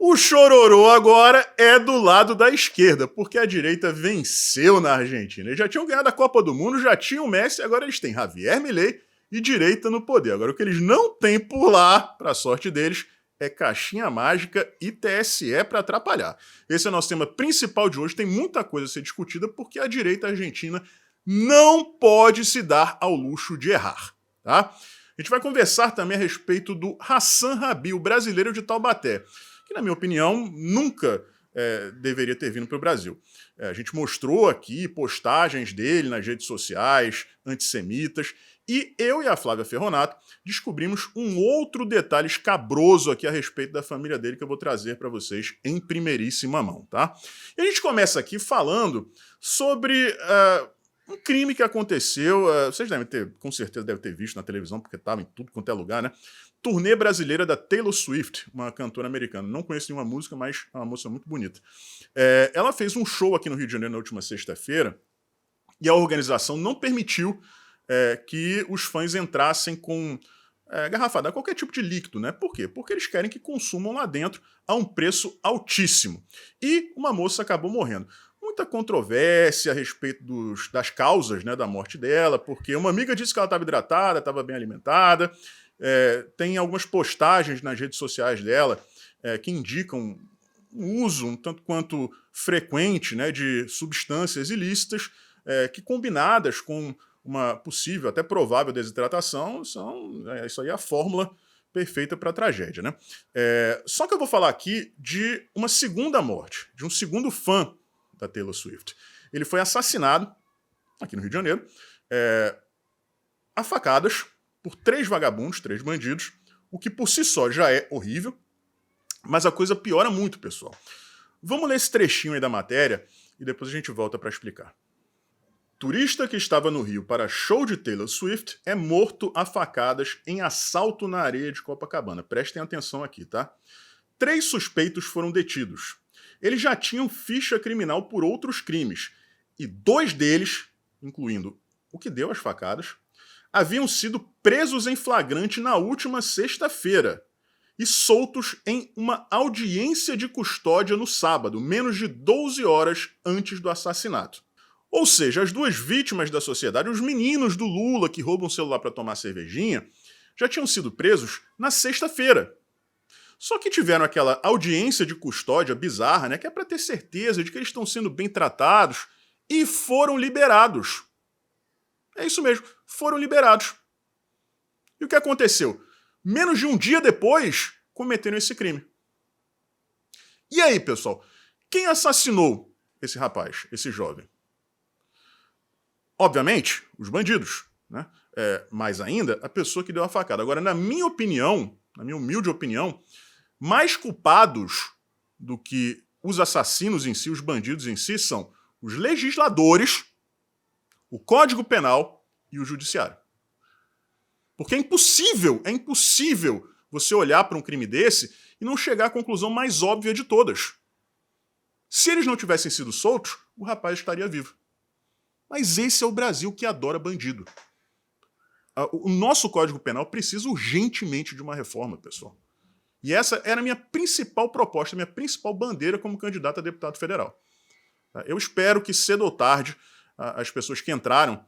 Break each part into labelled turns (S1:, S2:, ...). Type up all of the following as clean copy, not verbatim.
S1: O chororô agora é do lado da esquerda, porque a direita venceu na Argentina. Eles já tinham ganhado a Copa do Mundo, já tinham o Messi, agora eles têm Javier Milei e direita no poder. Agora o que eles não têm por lá, para a sorte deles, é caixinha mágica e TSE para atrapalhar. Esse é o nosso tema principal de hoje. Tem muita coisa a ser discutida porque a direita argentina não pode se dar ao luxo de errar, tá? A gente vai conversar também a respeito do Hassan Rabi, o brasileiro de Taubaté, que, na minha opinião, nunca deveria ter vindo para o Brasil. A gente mostrou aqui postagens dele nas redes sociais, antissemitas, e eu e a Flávia Ferronato descobrimos um outro detalhe escabroso aqui a respeito da família dele que eu vou trazer para vocês em primeiríssima mão, tá? E a gente começa aqui falando sobre um crime que aconteceu, vocês devem ter, com certeza devem ter visto na televisão, porque estava em tudo quanto é lugar, né? Turnê brasileira da Taylor Swift, uma cantora americana. Não conheço nenhuma música, mas é uma moça muito bonita. Ela fez um show aqui no Rio de Janeiro na última sexta-feira e a organização não permitiu que os fãs entrassem com garrafada, qualquer tipo de líquido, né? Por quê? Porque eles querem que consumam lá dentro a um preço altíssimo. E uma moça acabou morrendo. Muita controvérsia a respeito das causas, né, da morte dela, porque uma amiga disse que ela estava hidratada, estava bem alimentada. Tem algumas postagens nas redes sociais dela que indicam um uso um tanto quanto frequente, né, de substâncias ilícitas que, combinadas com uma possível, até provável desidratação, isso aí é a fórmula perfeita para a tragédia, né? Só que eu vou falar aqui de uma segunda morte, de um segundo fã da Taylor Swift. Ele foi assassinado aqui no Rio de Janeiro a facadas por 3 vagabundos, 3 bandidos, o que por si só já é horrível, mas a coisa piora muito, pessoal. Vamos ler esse trechinho aí da matéria e depois a gente volta para explicar. Turista que estava no Rio para show de Taylor Swift é morto a facadas em assalto na areia de Copacabana. Prestem atenção aqui, tá? 3 suspeitos foram detidos. Eles já tinham ficha criminal por outros crimes e 2 deles, incluindo o que deu as facadas, haviam sido presos em flagrante na última sexta-feira e soltos em uma audiência de custódia no sábado, menos de 12 horas antes do assassinato. Ou seja, as 2 vítimas da sociedade, os meninos do Lula que roubam o celular para tomar cervejinha, já tinham sido presos na sexta-feira. Só que tiveram aquela audiência de custódia bizarra, né, que é para ter certeza de que eles estão sendo bem tratados, e foram liberados. É isso mesmo, foram liberados. E o que aconteceu? Menos de um dia depois, cometeram esse crime. E aí, pessoal, quem assassinou esse rapaz, esse jovem? Obviamente, os bandidos, né? Mais ainda, a pessoa que deu a facada. Agora, na minha opinião, na minha humilde opinião, mais culpados do que os assassinos em si, os bandidos em si, são os legisladores, o Código Penal e o Judiciário. Porque é impossível você olhar para um crime desse e não chegar à conclusão mais óbvia de todas. Se eles não tivessem sido soltos, o rapaz estaria vivo. Mas esse é o Brasil que adora bandido. O nosso Código Penal precisa urgentemente de uma reforma, pessoal. E essa era a minha principal proposta, a minha principal bandeira como candidato a deputado federal. Eu espero que cedo ou tarde as pessoas que entraram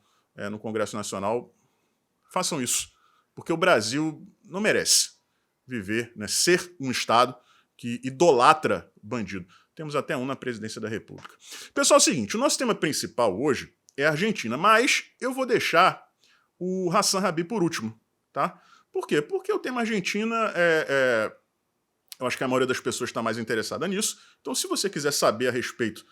S1: no Congresso Nacional façam isso. Porque o Brasil não merece viver, né, ser um Estado que idolatra bandido. Temos até um na presidência da República. Pessoal, é o seguinte, o nosso tema principal hoje é a Argentina, mas eu vou deixar o Hassan Rabi por último, tá? Por quê? Porque o tema Argentina eu acho que a maioria das pessoas está mais interessada nisso. Então, se você quiser saber a respeito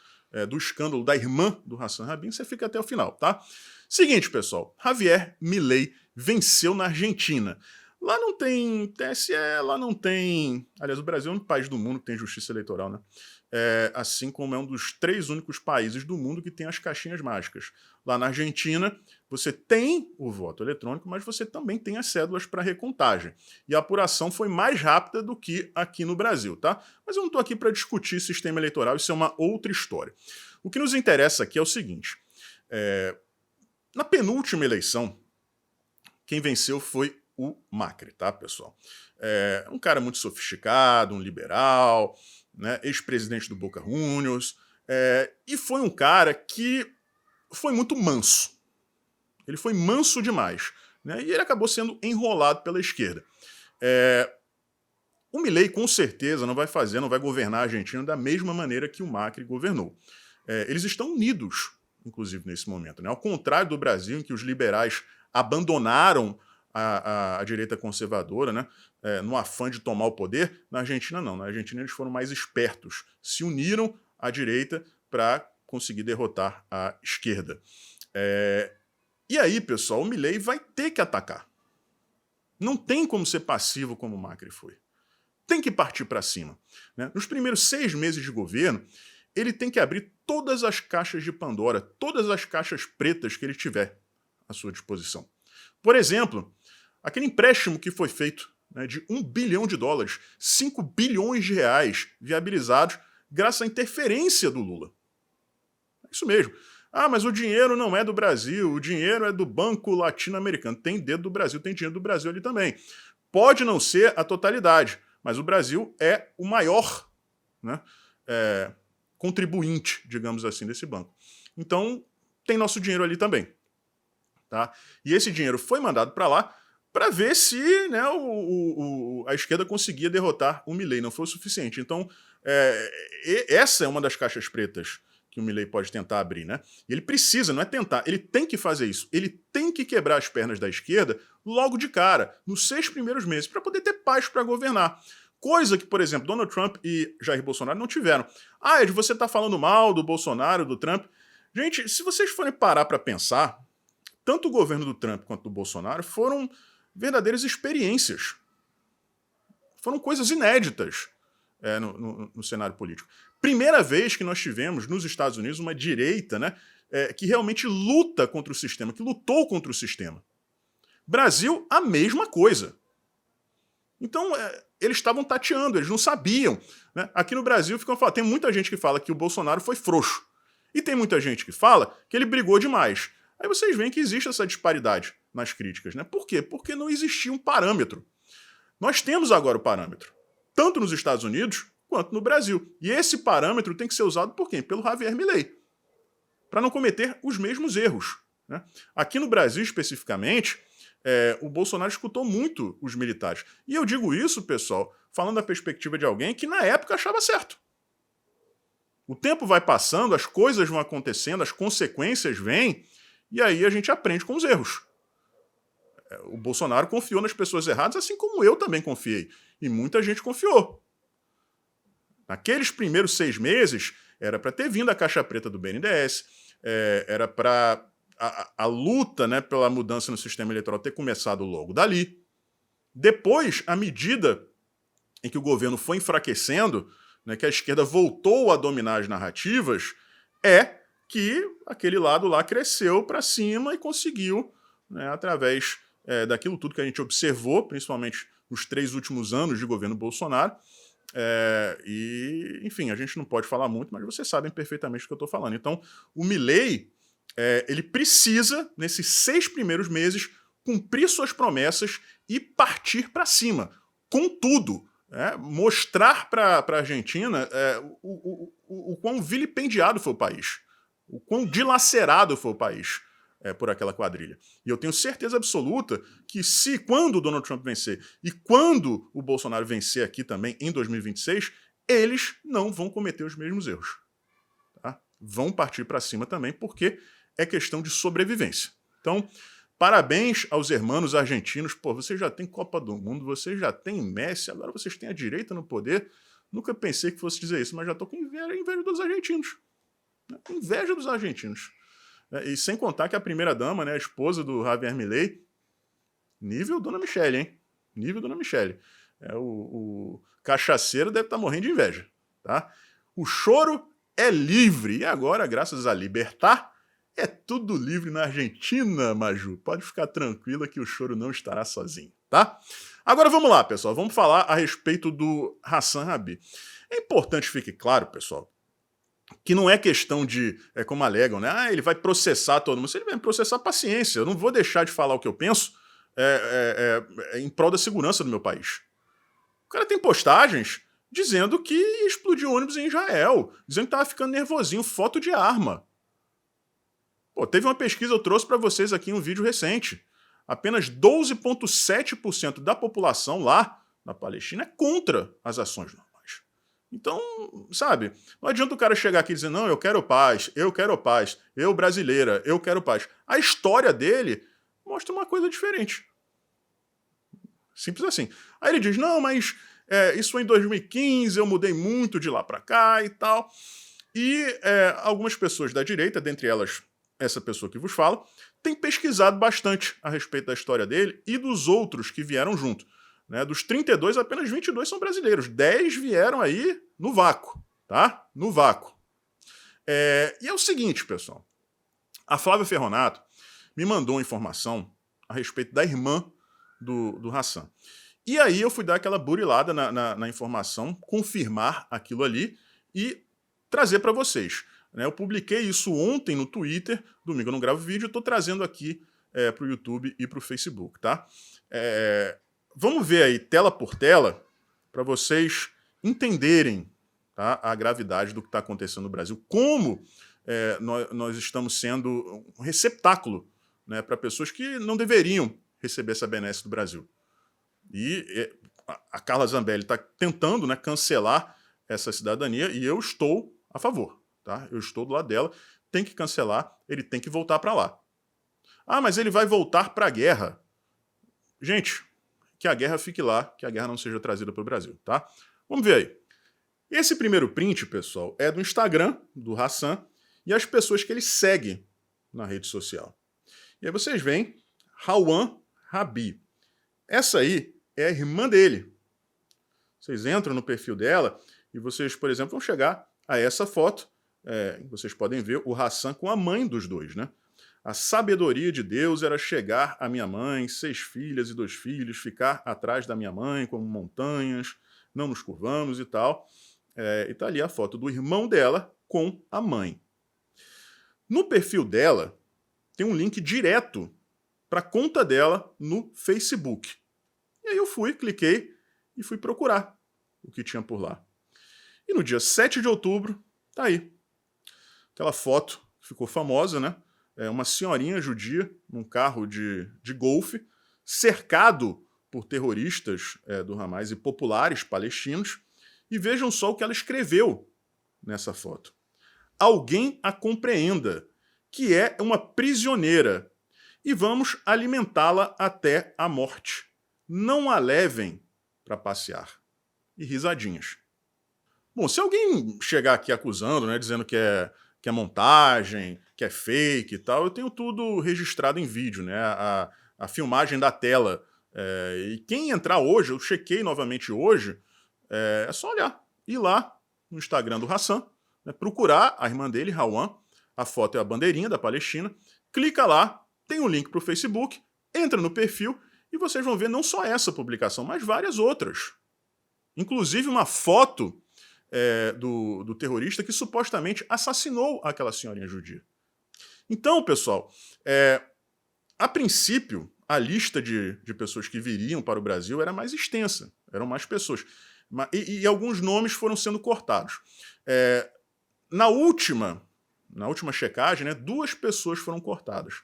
S1: do escândalo da irmã do Hassan Rabi, você fica até o final, tá? Seguinte, pessoal, Javier Milei venceu na Argentina. Lá não tem TSE, lá não tem... Aliás, o Brasil é o único país do mundo que tem justiça eleitoral, né? Assim como é um dos 3 únicos países do mundo que tem as caixinhas mágicas. Lá na Argentina, você tem o voto eletrônico, mas você também tem as cédulas para recontagem. E a apuração foi mais rápida do que aqui no Brasil, tá? Mas eu não estou aqui para discutir sistema eleitoral, isso é uma outra história. O que nos interessa aqui é o seguinte. Na penúltima eleição, quem venceu foi o Macri, tá, pessoal? É um cara muito sofisticado, um liberal, né, ex-presidente do Boca Juniors, e foi um cara que foi muito manso. Ele foi manso demais, né, e ele acabou sendo enrolado pela esquerda. O Milei, com certeza, não vai governar a Argentina da mesma maneira que o Macri governou. Eles estão unidos, inclusive, nesse momento, né? Ao contrário do Brasil, em que os liberais abandonaram a direita conservadora, né? No afã de tomar o poder, na Argentina não. Na Argentina eles foram mais espertos, se uniram à direita para conseguir derrotar a esquerda. E aí, pessoal, o Milei vai ter que atacar. Não tem como ser passivo como o Macri foi. Tem que partir para cima, né? Nos primeiros 6 meses de governo, ele tem que abrir todas as caixas de Pandora, todas as caixas pretas que ele tiver à sua disposição. Por exemplo, aquele empréstimo que foi feito, né, de $1 bilhão, 5 bilhões de reais viabilizados graças à interferência do Lula. É isso mesmo. Ah, mas o dinheiro não é do Brasil, o dinheiro é do Banco Latino-Americano. Tem dedo do Brasil, tem dinheiro do Brasil ali também. Pode não ser a totalidade, mas o Brasil é o maior, né, contribuinte, digamos assim, desse banco. Então, tem nosso dinheiro ali também. Tá? E esse dinheiro foi mandado para lá para ver se, né, a esquerda conseguia derrotar o Milei. Não foi o suficiente. Então, essa é uma das caixas pretas que o Milei pode tentar abrir, né? E ele precisa, não é tentar, ele tem que fazer isso. Ele tem que quebrar as pernas da esquerda logo de cara, nos 6 primeiros meses, para poder ter paz para governar. Coisa que, por exemplo, Donald Trump e Jair Bolsonaro não tiveram. Ah, Ed, você está falando mal do Bolsonaro, do Trump. Gente, se vocês forem parar para pensar, tanto o governo do Trump quanto do Bolsonaro foram verdadeiras experiências. Foram coisas inéditas no cenário político. Primeira vez que nós tivemos nos Estados Unidos uma direita, né, que realmente luta contra o sistema, que lutou contra o sistema. Brasil, a mesma coisa. Então, eles estavam tateando, eles não sabiam. Né? Aqui no Brasil ficam falando, tem muita gente que fala que o Bolsonaro foi frouxo. E tem muita gente que fala que ele brigou demais. Aí vocês veem que existe essa disparidade nas críticas. Né? Por quê? Porque não existia um parâmetro. Nós temos agora o parâmetro, tanto nos Estados Unidos quanto no Brasil. E esse parâmetro tem que ser usado por quem? Pelo Javier Milei, para não cometer os mesmos erros. Né? Aqui no Brasil, especificamente, o Bolsonaro escutou muito os militares. E eu digo isso, pessoal, falando da perspectiva de alguém que na época achava certo. O tempo vai passando, as coisas vão acontecendo, as consequências vêm, e aí a gente aprende com os erros. O Bolsonaro confiou nas pessoas erradas, assim como eu também confiei. E muita gente confiou. Naqueles primeiros 6 meses, era para ter vindo a caixa preta do BNDES, era para a luta, né, pela mudança no sistema eleitoral ter começado logo dali. Depois, à medida em que o governo foi enfraquecendo, né, que a esquerda voltou a dominar as narrativas, que aquele lado lá cresceu para cima e conseguiu, né, através daquilo tudo que a gente observou, principalmente nos 3 últimos anos de governo Bolsonaro, e, enfim, a gente não pode falar muito, mas vocês sabem perfeitamente o que eu estou falando. Então, o Milei, ele precisa, nesses 6 primeiros meses, cumprir suas promessas e partir para cima, com tudo. Mostrar para a Argentina o quão vilipendiado foi o país, o quão dilacerado foi o país por aquela quadrilha. E eu tenho certeza absoluta que quando o Donald Trump vencer e quando o Bolsonaro vencer aqui também em 2026, eles não vão cometer os mesmos erros. Tá? Vão partir para cima também, porque é questão de sobrevivência. Então, parabéns aos hermanos argentinos. Pô, vocês já têm Copa do Mundo, vocês já têm Messi, agora vocês têm a direita no poder. Nunca pensei que fosse dizer isso, mas já estou com inveja dos argentinos. Inveja dos argentinos. E sem contar que a primeira-dama, né, a esposa do Javier Milei, nível Dona Michele, hein? Nível Dona Michele. O cachaceiro deve estar morrendo de inveja. Tá? O choro é livre. E agora, graças a Libertad, é tudo livre na Argentina, Maju. Pode ficar tranquila que o choro não estará sozinho, tá? Agora vamos lá, pessoal. Vamos falar a respeito do Hassan Rabi. É importante que fique claro, pessoal, que não é questão de, como alegam, né? Ele vai processar todo mundo. Se ele vai processar, paciência. Eu não vou deixar de falar o que eu penso, em prol da segurança do meu país. O cara tem postagens dizendo que explodiu ônibus em Israel, dizendo que tava ficando nervosinho, foto de arma. Pô, teve uma pesquisa, eu trouxe para vocês aqui em um vídeo recente. Apenas 12,7% da população lá na Palestina é contra as ações normais. Então, sabe, não adianta o cara chegar aqui e dizer, não, eu quero paz, eu brasileira, eu quero paz. A história dele mostra uma coisa diferente. Simples assim. Aí ele diz, não, mas isso foi em 2015, eu mudei muito de lá para cá e tal. E algumas pessoas da direita, dentre elas essa pessoa que vos fala, tem pesquisado bastante a respeito da história dele e dos outros que vieram junto. Né? Dos 32, apenas 22 são brasileiros. 10 vieram aí no vácuo, tá? No vácuo. E é o seguinte, pessoal. A Flávia Ferronato me mandou uma informação a respeito da irmã do Hassan. E aí eu fui dar aquela burilada na informação, confirmar aquilo ali e trazer para vocês. Eu publiquei isso ontem no Twitter, domingo eu não gravo vídeo, eu estou trazendo aqui para o YouTube e para o Facebook, tá? Vamos ver aí, tela por tela, para vocês entenderem, tá, a gravidade do que está acontecendo no Brasil, como nós estamos sendo um receptáculo, né, para pessoas que não deveriam receber essa benesse do Brasil. E a Carla Zambelli está tentando, né, cancelar essa cidadania e eu estou a favor. Tá? Eu estou do lado dela, tem que cancelar, ele tem que voltar para lá. Ah, mas ele vai voltar para a guerra. Gente, que a guerra fique lá, que a guerra não seja trazida para o Brasil, tá? Vamos ver aí. Esse primeiro print, pessoal, é do Instagram do Hassan e as pessoas que ele segue na rede social. E aí vocês veem Hawan Rabi. Essa aí é a irmã dele. Vocês entram no perfil dela e vocês, por exemplo, vão chegar a essa foto. Vocês podem ver o Hassan com a mãe dos dois, né? A sabedoria de Deus era chegar à minha mãe, 6 filhas e 2 filhos, ficar atrás da minha mãe como montanhas, não nos curvamos e tal. E tá ali a foto do irmão dela com a mãe. No perfil dela tem um link direto para a conta dela no Facebook. E aí eu cliquei e fui procurar o que tinha por lá. E no dia 7 de outubro, tá aí. Aquela foto que ficou famosa, né? Uma senhorinha judia num carro de golfe, cercado por terroristas do Hamas e populares palestinos. E vejam só o que ela escreveu nessa foto. Alguém a compreenda, que é uma prisioneira, e vamos alimentá-la até a morte. Não a levem para passear. E risadinhas. Bom, se alguém chegar aqui acusando, né, dizendo que é montagem, que é fake e tal, eu tenho tudo registrado em vídeo, né? A filmagem da tela. E quem entrar hoje, eu chequei novamente hoje, é só olhar. Ir lá no Instagram do Hassan, né, procurar a irmã dele, Hawan, a foto é a bandeirinha da Palestina, clica lá, tem um link para o Facebook, entra no perfil e vocês vão ver não só essa publicação, mas várias outras. Inclusive uma foto do terrorista que supostamente assassinou aquela senhorinha judia. Então, pessoal, a princípio, a lista de pessoas que viriam para o Brasil era mais extensa, eram mais pessoas. E alguns nomes foram sendo cortados. Na última checagem, né, 2 pessoas foram cortadas.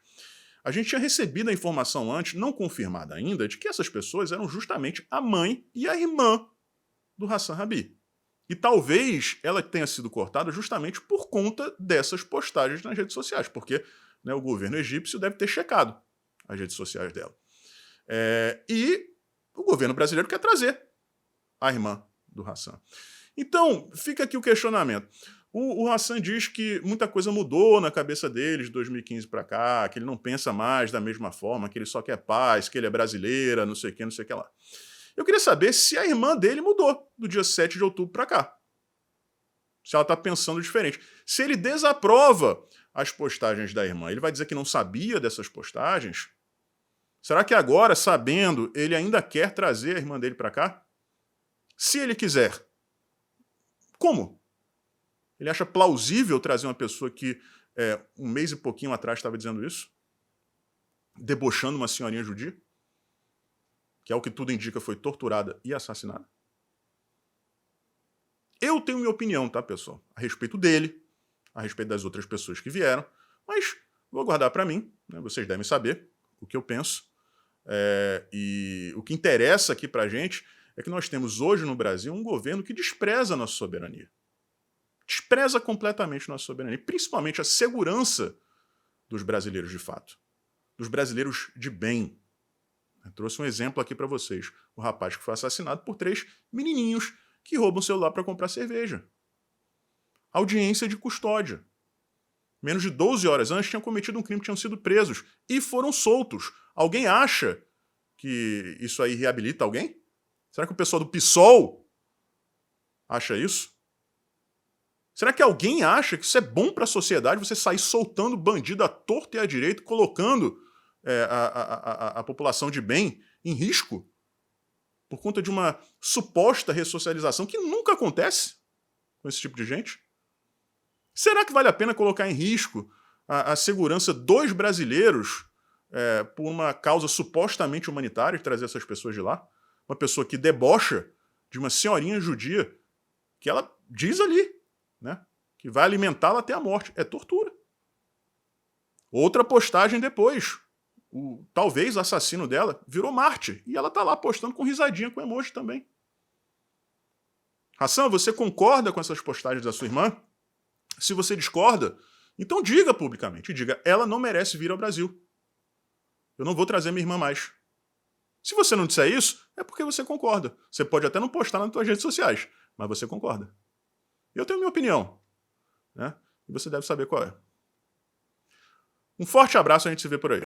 S1: A gente tinha recebido a informação antes, não confirmada ainda, de que essas pessoas eram justamente a mãe e a irmã do Hassan Rabi. E talvez ela tenha sido cortada justamente por conta dessas postagens nas redes sociais, porque, né, o governo egípcio deve ter checado as redes sociais dela. E o governo brasileiro quer trazer a irmã do Hassan. Então, fica aqui o questionamento. O Hassan diz que muita coisa mudou na cabeça dele de 2015 para cá, que ele não pensa mais da mesma forma, que ele só quer paz, que ele é brasileira, não sei o que lá. Eu queria saber se a irmã dele mudou do dia 7 de outubro para cá. Se ela está pensando diferente. Se ele desaprova as postagens da irmã, ele vai dizer que não sabia dessas postagens? Será que agora, sabendo, ele ainda quer trazer a irmã dele para cá? Se ele quiser, como? Ele acha plausível trazer uma pessoa que 1 mês e pouquinho atrás estava dizendo isso? Debochando uma senhorinha judia? que ao que tudo indica foi torturada e assassinada? Eu tenho minha opinião, tá, pessoal? A respeito dele, a respeito das outras pessoas que vieram, mas vou guardar para mim, né? Vocês devem saber o que eu penso. E o que interessa aqui pra gente é que nós temos hoje no Brasil um governo que despreza a nossa soberania. Despreza completamente a nossa soberania, principalmente a segurança dos brasileiros de fato. Dos brasileiros de bem. Eu trouxe um exemplo aqui para vocês. O rapaz que foi assassinado por 3 menininhos que roubam o celular para comprar cerveja. Audiência de custódia. Menos de 12 horas antes tinham cometido um crime, tinham sido presos e foram soltos. Alguém acha que isso aí reabilita alguém? Será que o pessoal do PSOL acha isso? Será que alguém acha que isso é bom para a sociedade, você sair soltando bandido à torta e à direita, colocando a população de bem em risco por conta de uma suposta ressocialização que nunca acontece com esse tipo de gente? Será que vale a pena colocar em risco a segurança dos brasileiros por uma causa supostamente humanitária de trazer essas pessoas de lá? Uma pessoa que debocha de uma senhorinha judia que ela diz ali, né, que vai alimentá-la até a morte. É tortura. Outra postagem depois. O talvez assassino dela virou mártir. E ela tá lá postando com risadinha, com emoji também. Hassan, você concorda com essas postagens da sua irmã? Se você discorda, então diga publicamente. Diga, ela não merece vir ao Brasil. Eu não vou trazer minha irmã mais. Se você não disser isso, é porque você concorda. Você pode até não postar nas suas redes sociais, mas você concorda. Eu tenho minha opinião, né? E você deve saber qual é. Um forte abraço, a gente se vê por aí.